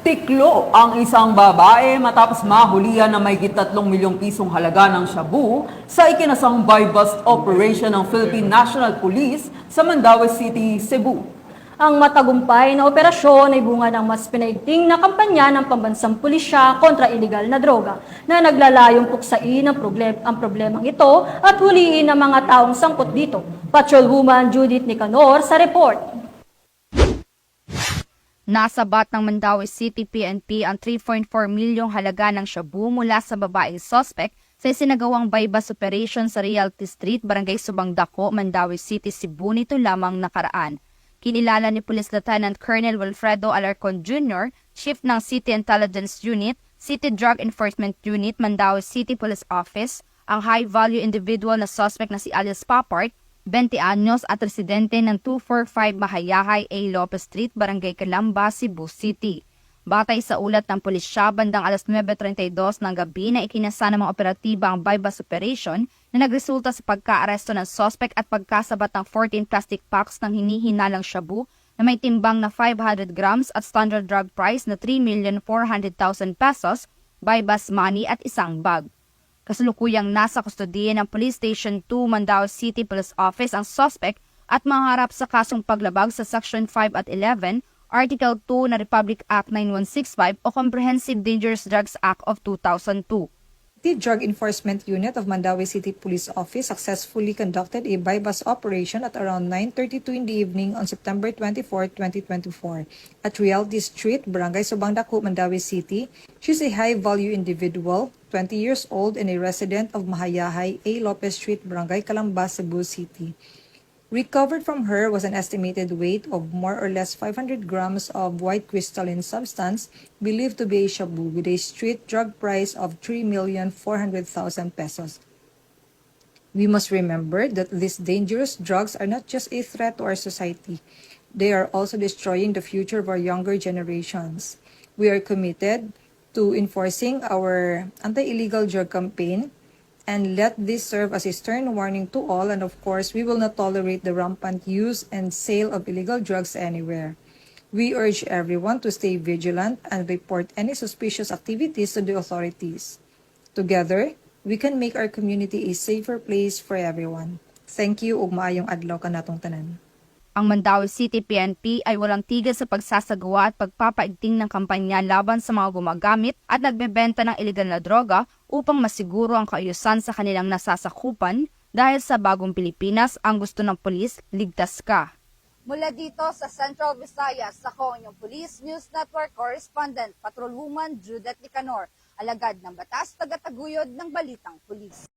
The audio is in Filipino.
Tiklo ang isang babae matapos mahulihan na may 3 milyong pisong halaga ng shabu sa ikinasang buy-bust operation ng Philippine National Police sa Mandaue City, Cebu. Ang matagumpay na operasyon ay bunga ng mas pinaigting na kampanya ng pambansang pulisya kontra iligal na droga na naglalayong puksain ang problemang ito at huliin ang mga taong sangkot dito. Patrolwoman Judith Nicanor sa report. Nasabat ng Mandaue City PNP ang 3.4 milyong halaga ng shabu mula sa babaeng suspect sa isinagawang buy-bust operation sa Realty Street, Barangay Subang Dako, Mandaue City, Cebu nito lamang nakaraan. Kinilala ni Police Lieutenant Colonel Wilfredo Alarcon Jr., Chief ng City Intelligence Unit, City Drug Enforcement Unit, Mandaue City Police Office, ang high-value individual na suspect na si alias Papart, 20 anyos at residente ng 245 Mahayahay A. Lopez Street, Barangay Calamba, Cebu City. Batay sa ulat ng pulisya, bandang alas 9:32 ng gabi na ikinasa ng mga operatiba ang buy-bust operation na nagresulta sa pagka-aresto ng suspect at pagkasabat ng 14 plastic packs ng hinihinalang shabu na may timbang na 500 grams at standard drug price na 3,400,000 pesos, buy-bust money at isang bag. Kasalukuyang nasa kustodiya ng Police Station 2 Mandaue City Police Office ang suspect at maharap sa kasong paglabag sa Section 5 at 11, Article 2 na Republic Act 9165 o Comprehensive Dangerous Drugs Act of 2002. The Drug Enforcement Unit of Mandaue City Police Office successfully conducted a buy-bust operation at around 9:32 in the evening on September 24, 2024 at Realty Street, Barangay Subang Dako, Mandaue City. She's a high-value individual, 20 years old and a resident of Mahayahay A. Lopez Street, Barangay Calamba, Cebu City. Recovered from her was an estimated weight of more or less 500 grams of white crystalline substance believed to be a shabu with a street drug price of 3,400,000 pesos. We must remember that these dangerous drugs are not just a threat to our society. They are also destroying the future of our younger generations. We are committed to enforcing our anti-illegal drug campaign and let this serve as a stern warning to all, and of course, we will not tolerate the rampant use and sale of illegal drugs anywhere. We urge everyone to stay vigilant and report any suspicious activities to the authorities. Together, we can make our community a safer place for everyone. Thank you ug maayong adlaw kanatong tanan. Ang Mandaue City PNP ay walang tigil sa pagsasagawa at pagpapaigting ng kampanya laban sa mga gumagamit at nagbebenta ng iligal na droga upang masiguro ang kaayusan sa kanilang nasasakupan dahil sa bagong Pilipinas ang gusto ng pulis, ligtas ka. Mula dito sa Central Visayas, ako ang inyong Police News Network Correspondent, Patrolwoman Judith Nicanor, alagad ng batas, tagataguyod ng Balitang Pulis.